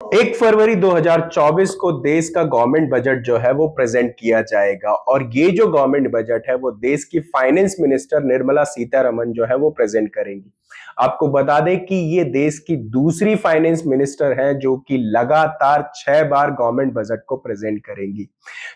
1 फरवरी 2024 को देश का गवर्नमेंट बजट जो है वो प्रेजेंट किया जाएगा और ये जो गवर्नमेंट बजट है वो देश की फाइनेंस मिनिस्टर निर्मला सीतारमण जो है वो प्रेजेंट करेंगी। आपको बता दें कि ये देश की दूसरी फाइनेंस मिनिस्टर हैं जो कि लगातार 6 बार गवर्नमेंट बजट को प्रेजेंट करेंगी।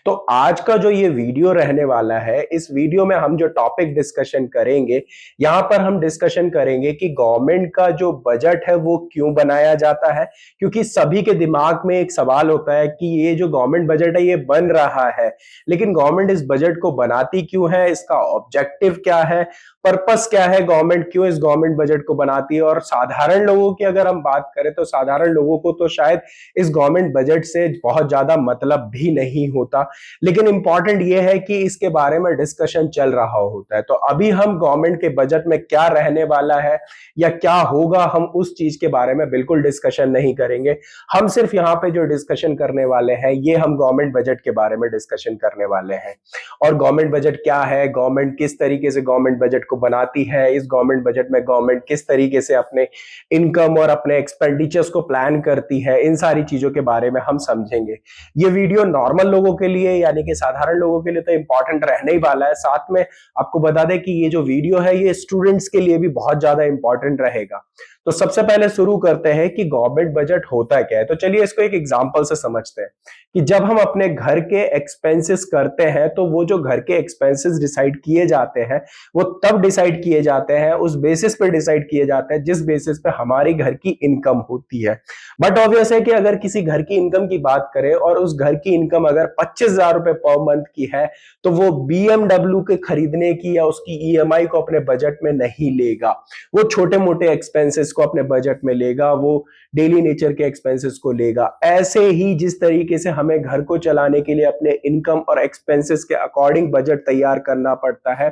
तो आज का जो ये वीडियो रहने वाला है, इस वीडियो में हम जो टॉपिक डिस्कशन करेंगे, यहाँ पर हम डिस्कशन करेंगे कि गवर्नमेंट का जो बजट है वो क्यों बनाया जाता है, क्योंकि सभी के दिमाग में एक सवाल होता है कि ये जो गवर्नमेंट बजट है ये बन रहा है, लेकिन गवर्नमेंट इस बजट को बनाती क्यों है, इसका ऑब्जेक्टिव क्या है, पर्पस क्या है, गवर्नमेंट क्यों इस गवर्नमेंट बजट को बनाती है। और साधारण लोगों की अगर हम बात करें तो साधारण लोगों को तो शायद इस गवर्नमेंट बजट से बहुत ज्यादा मतलब भी नहीं होता, लेकिन इंपॉर्टेंट ये है कि इसके बारे में डिस्कशन चल रहा होता है। तो अभी हम गवर्नमेंट के बजट में क्या रहने वाला है या क्या होगा, हम उस चीज के बारे में बिल्कुल डिस्कशन नहीं करेंगे। हम सिर्फ यहाँ पे जो डिस्कशन करने वाले हैं ये हम गवर्नमेंट बजट के बारे में डिस्कशन करने वाले हैं। और गवर्नमेंट बजट क्या है, गवर्नमेंट किस तरीके से गवर्नमेंट बजट को बनाती है, इस गवर्नमेंट बजट में गवर्नमेंट किस तरीके से अपने इनकम और अपने एक्सपेंडिचर्स को प्लान करती है, इन सारी चीजों के बारे में हम समझेंगे। ये वीडियो नॉर्मल लोगों के लिए यानी कि साधारण लोगों के लिए तो इंपॉर्टेंट रहने ही वाला है, साथ में आपको बता दें कि ये जो वीडियो है ये स्टूडेंट्स के लिए भी बहुत ज्यादा इंपॉर्टेंट रहेगा। तो सबसे पहले शुरू करते हैं कि गवर्नमेंट बजट होता क्या है। तो चलिए इसको एक एग्जांपल से समझते हैं कि जब हम अपने घर के एक्सपेंसेस करते हैं तो वो जो घर के एक्सपेंसेस डिसाइड किए जाते हैं वो तब डिसाइड किए जाते हैं, उस बेसिस पे डिसाइड किए जाते हैं जिस बेसिस पे हमारी घर की इनकम होती है। बट ऑब्वियस है कि अगर किसी घर की इनकम की बात करें और उस घर की इनकम अगर 25,000 रुपए पर मंथ की है तो वो BMW के खरीदने की या उसकी EMI को अपने बजट में नहीं लेगा, वो छोटे मोटे एक्सपेंसेस को अपने बजट में लेगा, वो डेली नेचर के एक्सपेंसेस को लेगा। ऐसे ही जिस तरीके से हमें घर को चलाने के लिए अपने इनकम और एक्सपेंसेस के अकॉर्डिंग बजट तैयार करना पड़ता है,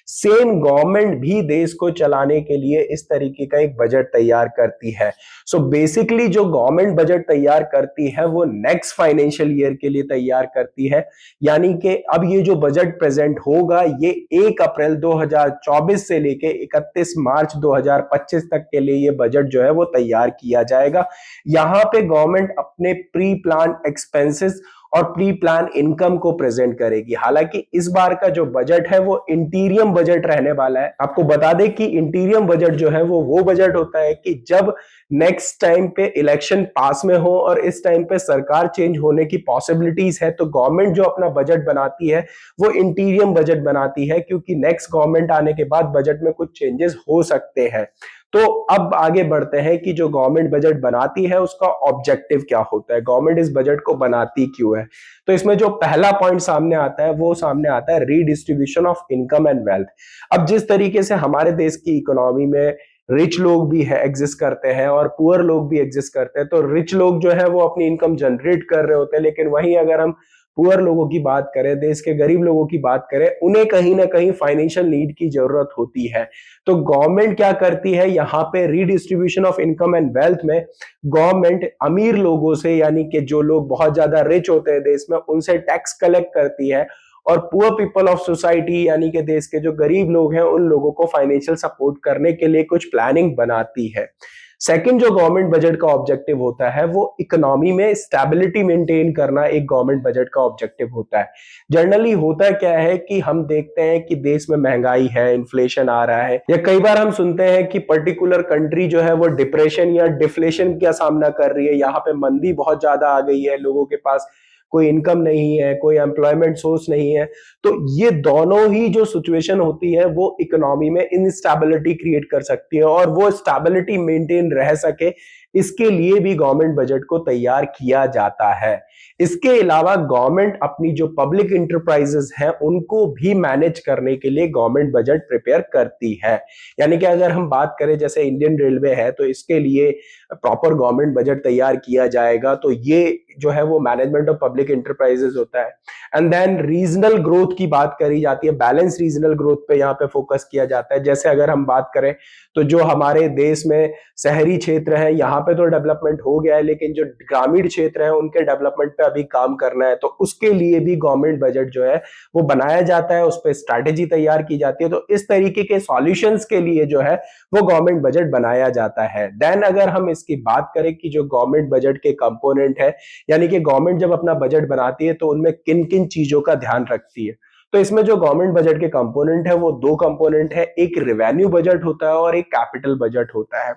सेम गवर्नमेंट भी देश को चलाने के लिए इस तरीके का एक बजट तैयार करती है। सो बेसिकली जो गवर्नमेंट बजट तैयार करती है वो नेक्स्ट फाइनेंशियल ईयर के लिए तैयार करती है, यानी कि अब ये जो बजट प्रेजेंट होगा ये 1 अप्रैल 2024 से लेके 31 मार्च 2025 तक के लिए ये बजट जो है वो तैयार किया जाएगा। यहां पे गवर्नमेंट अपने प्री प्लान एक्सपेंसेस और प्री प्लान इनकम को प्रेजेंट करेगी। हालांकि इस बार का जो बजट है वो इंटीरियम बजट रहने वाला है। आपको बता दें कि इंटीरियम बजट जो है वो बजट होता है कि जब नेक्स्ट टाइम पे इलेक्शन पास में हो और इस टाइम पे सरकार चेंज होने की पॉसिबिलिटीज है तो गवर्नमेंट जो अपना बजट बनाती है वो इंटीरियम बजट बनाती है, क्योंकि नेक्स्ट गवर्नमेंट आने के बाद बजट में कुछ चेंजेस हो सकते हैं। तो अब आगे बढ़ते हैं कि जो गवर्नमेंट बजट बनाती है उसका ऑब्जेक्टिव क्या होता है, गवर्नमेंट इस बजट को बनाती क्यों है। तो इसमें जो पहला पॉइंट सामने आता है वो सामने आता है redistribution of income and wealth. अब जिस तरीके से हमारे देश की इकोनॉमी में रिच लोग भी है एग्जिस्ट करते हैं और पुअर लोग भी एग्जिस्ट करते हैं, तो रिच लोग जो है वो अपनी इनकम जनरेट कर रहे होते हैं, लेकिन वहीं अगर हम पुअर लोगों की बात करें, देश के गरीब लोगों की बात करें, उन्हें कहीं ना कहीं फाइनेंशियल नीड की जरूरत होती है। तो गवर्नमेंट क्या करती है, यहाँ पे redistribution of income and wealth में गवर्नमेंट अमीर लोगों से यानी कि जो लोग बहुत ज्यादा रिच होते हैं देश में उनसे टैक्स कलेक्ट करती है और पुअर पीपल ऑफ सोसाइटी यानी कि देश के जो गरीब लोग हैं उन लोगों को फाइनेंशियल सपोर्ट करने के लिए कुछ प्लानिंग बनाती है। सेकंड जो गवर्नमेंट बजट का ऑब्जेक्टिव होता है वो इकोनॉमी में स्टेबिलिटी मेंटेन करना एक गवर्नमेंट बजट का ऑब्जेक्टिव होता है। जनरली होता क्या है कि हम देखते हैं कि देश में महंगाई है, इन्फ्लेशन आ रहा है, या कई बार हम सुनते हैं कि पर्टिकुलर कंट्री जो है वो डिप्रेशन या डिफ्लेशन का सामना कर रही है, यहाँ पे मंदी बहुत ज्यादा आ गई है, लोगों के पास कोई इनकम नहीं है, कोई एम्प्लॉयमेंट सोर्स नहीं है। तो ये दोनों ही जो सिचुएशन होती है वो इकोनॉमी में इनस्टेबिलिटी क्रिएट कर सकती है, और वो स्टेबिलिटी मेंटेन रह सके इसके लिए भी गवर्नमेंट बजट को तैयार किया जाता है। इसके अलावा गवर्नमेंट अपनी जो पब्लिक इंटरप्राइजेस हैं उनको भी मैनेज करने के लिए गवर्नमेंट बजट प्रिपेयर करती है। यानी कि अगर हम बात करें जैसे इंडियन रेलवे है तो इसके लिए प्रॉपर गवर्नमेंट बजट तैयार किया जाएगा, तो ये जो है वो मैनेजमेंट ऑफ पब्लिक इंटरप्राइजेस होता है। एंड देन रीजनल ग्रोथ की बात करी जाती है, बैलेंस रीजनल ग्रोथ पे यहाँ पे फोकस किया जाता है। जैसे अगर हम बात करें तो जो हमारे देश में शहरी क्षेत्र है यहाँ पे तो डेवलपमेंट हो गया है, लेकिन जो ग्रामीण क्षेत्र है उनके डेवलपमेंट पे अभी काम करना है, तो उसके लिए भी गवर्नमेंट बजट जो है वो बनाया जाता है, उस पर स्ट्रैटेजी तैयार की जाती है। तो इस तरीके के सॉल्यूशंस के लिए जो है वो गवर्नमेंट बजट बनाया जाता है। देन अगर हम इसकी बात करें कि जो गवर्नमेंट बजट के कंपोनेंट है, यानी कि गवर्नमेंट जब अपना बजट बनाती है तो उनमें किन किन चीजों का ध्यान रखती है, तो इसमें जो गवर्नमेंट बजट के कंपोनेंट है वो दो कंपोनेंट है, एक रिवेन्यू बजट होता है और एक कैपिटल बजट होता है।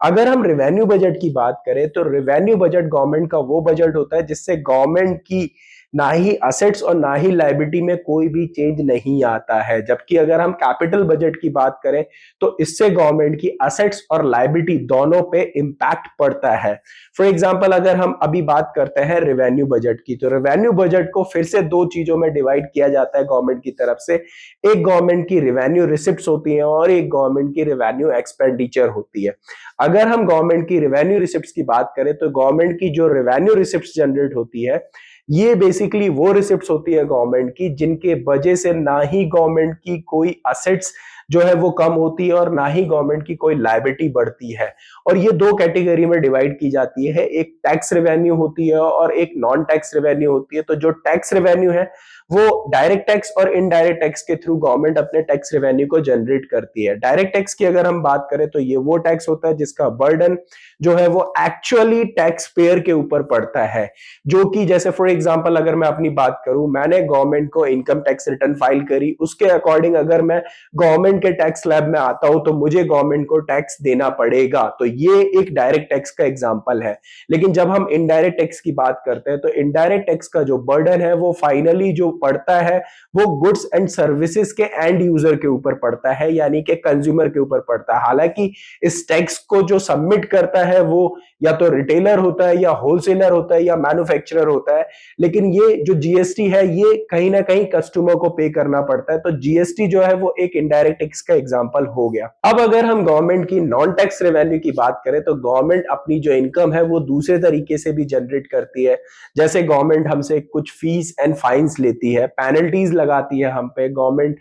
अगर हम रिवेन्यू बजट की बात करें तो रिवेन्यू बजट गवर्नमेंट का वो बजट होता है जिससे गवर्नमेंट की ना ही असेट्स और ना ही लायबिलिटी में कोई भी चेंज नहीं आता है। जबकि अगर हम कैपिटल बजट की बात करें तो इससे गवर्नमेंट की असेट्स और लायबिलिटी दोनों पे इंपैक्ट पड़ता है। फॉर एग्जांपल अगर हम अभी बात करते हैं रेवेन्यू बजट की, तो रेवेन्यू बजट को फिर से दो चीजों में डिवाइड किया जाता है गवर्नमेंट की तरफ से। एक गवर्नमेंट की रेवेन्यू रिसिप्ट्स होती है और एक गवर्नमेंट की रेवेन्यू एक्सपेंडिचर होती है। अगर हम गवर्नमेंट की रेवेन्यू रिसिप्ट्स की बात करें तो गवर्नमेंट की जो रेवेन्यू रिसिप्ट्स जनरेट होती है, ये बेसिकली वो रिसिप्ट्स होती है गवर्नमेंट की जिनके वजह से ना ही गवर्नमेंट की कोई असेट्स जो है वो कम होती है और ना ही गवर्नमेंट की कोई लायबिलिटी बढ़ती है। और ये दो कैटेगरी में डिवाइड की जाती है, एक टैक्स रेवेन्यू होती है और एक नॉन टैक्स रेवेन्यू होती है। तो जो टैक्स रेवेन्यू है वो डायरेक्ट टैक्स और इनडायरेक्ट टैक्स के थ्रू गवर्नमेंट अपने टैक्स रेवेन्यू को जनरेट करती है। डायरेक्ट टैक्स की अगर हम बात करें तो ये वो टैक्स होता है जिसका बर्डन जो है वो एक्चुअली टैक्स पेयर के ऊपर पड़ता है। जो कि जैसे फॉर एग्जांपल अगर मैं अपनी बात करूं, मैंने गवर्नमेंट को इनकम टैक्स रिटर्न फाइल करी, उसके अकॉर्डिंग अगर मैं गवर्नमेंट के टैक्स स्लैब में आता हूं तो मुझे गवर्नमेंट को टैक्स देना पड़ेगा। तो ये एक डायरेक्ट टैक्स का एग्जांपल है। लेकिन जब हम इनडायरेक्ट टैक्स की बात करते हैं तो इनडायरेक्ट टैक्स का जो बर्डन है वो फाइनली जो पड़ता है वो गुड्स एंड सर्विसेज के एंड यूजर के ऊपर पड़ता है, यानी कि कंज्यूमर के ऊपर पड़ता है। हालांकि इस टैक्स को जो सबमिट करता है वो या तो रिटेलर होता है या होलसेलर होता है या मैन्युफैक्चरर होता है, लेकिन ये जो जीएसटी है ये कहीं ना कहीं कस्टमर को पे करना पड़ता है। तो जीएसटी जो है वो एक इनडायरेक्ट टैक्स का एग्जांपल हो गया। अब अगर हम गवर्नमेंट की नॉन टैक्स रेवेन्यू की बात करें तो गवर्नमेंट अपनी जो इनकम है वो दूसरे तरीके से भी जनरेट करती है। जैसे गवर्नमेंट हमसे कुछ फीस एंड फाइन्स लेती है, पेनल्टीज लगाती है हम पे गवर्नमेंट,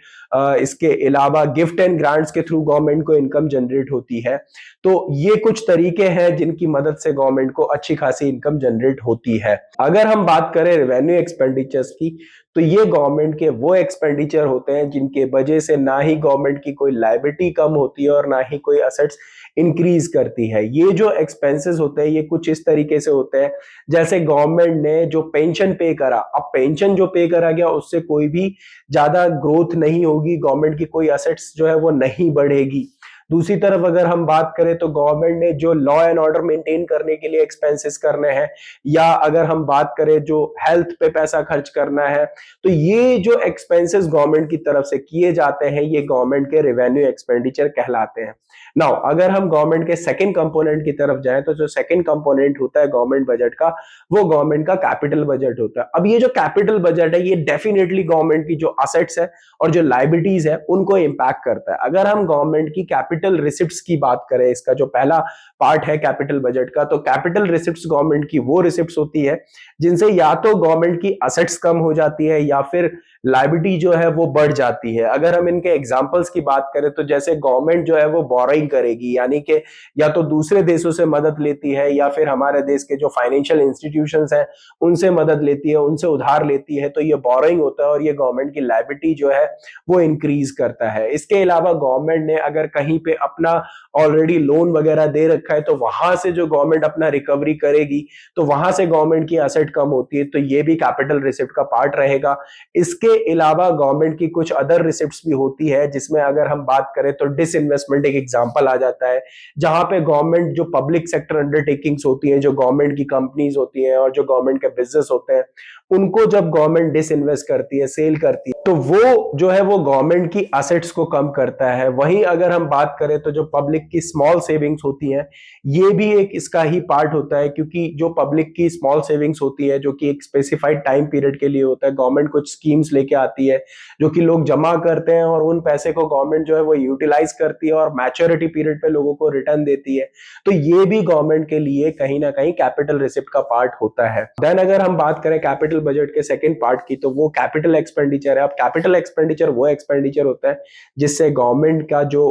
इसके अलावा गिफ्ट एंड ग्रांट्स के थ्रू गवर्नमेंट को इनकम जनरेट होती है। तो ये कुछ तरीके हैं जिनकी मदद से गवर्नमेंट को अच्छी खासी इनकम जनरेट होती है। अगर हम बात करें रेवेन्यू एक्सपेंडिचर्स की तो ये गवर्नमेंट के वो एक्सपेंडिचर होते हैं जिनके वजह से ना ही गवर्नमेंट की कोई लायबिलिटी कम होती है और ना ही कोई असेट्स इंक्रीज करती है। ये जो एक्सपेंसेस होते हैं ये कुछ इस तरीके से होते हैं, जैसे गवर्नमेंट ने जो पेंशन पे करा, अब पेंशन जो पे करा गया उससे कोई भी ज्यादा ग्रोथ नहीं होगी, गवर्नमेंट की कोई असेट्स जो है वो नहीं बढ़ेगी। दूसरी तरफ अगर हम बात करें तो गवर्नमेंट ने जो लॉ एंड ऑर्डर मेंटेन करने के लिए एक्सपेंसेस करने हैं, या अगर हम बात करें जो हेल्थ पे पैसा खर्च करना है, तो ये जो एक्सपेंसेस गवर्नमेंट की तरफ से किए जाते हैं ये गवर्नमेंट के रेवेन्यू एक्सपेंडिचर कहलाते हैं। नाउ अगर हम गवर्नमेंट के सेकंड कंपोनेंट की तरफ जाएं तो जो सेकंड कंपोनेंट होता है गवर्नमेंट बजट का वो गवर्नमेंट का कैपिटल बजट होता है। अब ये जो कैपिटल बजट है ये डेफिनेटली गवर्नमेंट की जो असेट्स है और जो लायबिलिटीज है उनको इंपैक्ट करता है। अगर हम गवर्नमेंट की कैपिटल रिसिप्ट्स की बात करें, इसका जो पहला पार्ट है कैपिटल बजट का, तो कैपिटल रिसिप्ट्स गवर्नमेंट की वो रिसिप्ट्स होती है जिनसे या तो गवर्नमेंट की असेट्स कम हो जाती है या फिर लायबिलिटी जो है वो बढ़ जाती है। अगर हम इनके एग्जांपल्स की बात करें तो जैसे गवर्नमेंट जो है वो बोरोइंग करेगी, यानी कि या तो दूसरे देशों से मदद लेती है या फिर हमारे देश के जो फाइनेंशियल इंस्टीट्यूशंस हैं उनसे मदद लेती है, उनसे उधार लेती है, तो ये बोरोइंग होता है और ये गवर्नमेंट की लायबिलिटी जो है वो इंक्रीज करता है। इसके अलावा गवर्नमेंट ने अगर कहीं पे अपना ऑलरेडी लोन वगैरह दे रखा है तो वहां से जो गवर्नमेंट अपना रिकवरी करेगी तो वहां से गवर्नमेंट की एसेट कम होती है, तो ये भी कैपिटल रिसिप्ट का पार्ट रहेगा। इसके अलावा गवर्नमेंट की कुछ अदर रिसिप्ट्स भी होती है जिसमें अगर हम बात करें तो डिसइन्वेस्टमेंट एक एग्जांपल आ जाता है, जहां पे गवर्नमेंट जो पब्लिक सेक्टर अंडरटेकिंग्स होती हैं, जो गवर्नमेंट की कंपनीज होती हैं और जो गवर्नमेंट के बिजनेस होते हैं, उनको जब गवर्नमेंट डिसइन्वेस्ट करती है, सेल करती है, तो वो जो है वो गवर्नमेंट की असेट्स को कम करता है। वहीं अगर हम बात करें तो जो पब्लिक की स्मॉल सेविंग्स होती हैं ये भी एक इसका ही पार्ट होता है, क्योंकि जो पब्लिक की स्मॉल सेविंग्स होती है जो कि एक स्पेसिफाइड टाइम पीरियड के लिए होता है, गवर्नमेंट कुछ स्कीम्स लेके आती है जो कि लोग जमा करते हैं और उन पैसे को गवर्नमेंट जो है वो यूटिलाइज करती है और मैच्योरिटी पीरियड पे लोगों को रिटर्न देती है। तो ये भी गवर्नमेंट के लिए कहीं ना कहीं कैपिटल रिसिप्ट का पार्ट होता है। देन अगर हम बात करें कैपिटल कैपिटल बजट के सेकंड पार्ट की, तो वो कैपिटल एक्सपेंडिचर है। अब कैपिटल एक्सपेंडिचर वो एक्सपेंडिचर होता है जिससे गवर्नमेंट का जो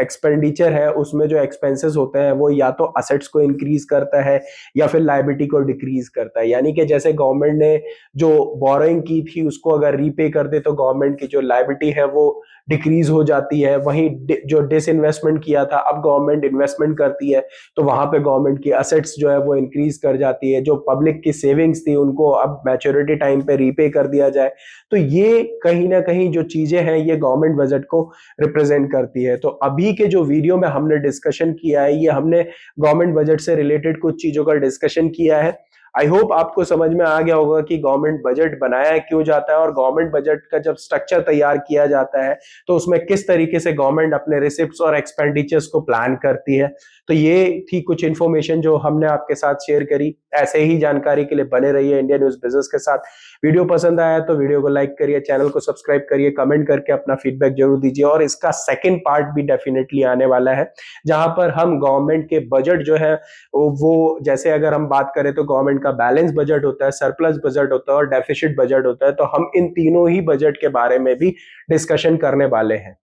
एक्सपेंडिचर है उसमें जो एक्सपेंसेस होते हैं वो या तो असेट्स को इंक्रीज करता है या फिर लायबिलिटी को डिक्रीज करता है। यानी कि जैसे गवर्नमेंट ने जो बोरोइंग की थी उसको अगर रीपे कर दे तो गवर्नमेंट की जो लायबिलिटी है वो डिक्रीज हो जाती है। वहीं जो डिसइन्वेस्टमेंट किया था अब गवर्नमेंट इन्वेस्टमेंट करती है तो वहां पे गवर्नमेंट की असेट्स जो है वो इंक्रीज कर जाती है। जो पब्लिक की सेविंग्स थी उनको अब मैच्योरिटी टाइम पे रीपे कर दिया जाए। तो ये कहीं ना कहीं जो चीजें हैं ये गवर्नमेंट बजट को रिप्रेजेंट करती है। तो अभी के जो वीडियो में हमने डिस्कशन किया है ये हमने गवर्नमेंट बजट से रिलेटेड कुछ चीजों का डिस्कशन किया है। आई होप आपको समझ में आ गया होगा कि गवर्नमेंट बजट बनाया क्यों जाता है और गवर्नमेंट बजट का जब स्ट्रक्चर तैयार किया जाता है तो उसमें किस तरीके से गवर्नमेंट अपने रिसिप्ट्स और एक्सपेंडिचर्स को प्लान करती है। तो ये थी कुछ इन्फॉर्मेशन जो हमने आपके साथ शेयर करी। ऐसे ही जानकारी के लिए बने रहिए इंडिया न्यूज बिजनेस के साथ। वीडियो पसंद आया तो वीडियो को लाइक करिए, चैनल को सब्सक्राइब करिए, कमेंट करके अपना फीडबैक जरूर दीजिए। और इसका सेकंड पार्ट भी डेफिनेटली आने वाला है जहां पर हम गवर्नमेंट के बजट जो है वो जैसे अगर हम बात करें तो गवर्नमेंट का बैलेंस बजट होता है, सरप्लस बजट होता है और डेफिसिट बजट होता है। तो हम इन तीनों ही बजट के बारे में भी डिस्कशन करने वाले हैं।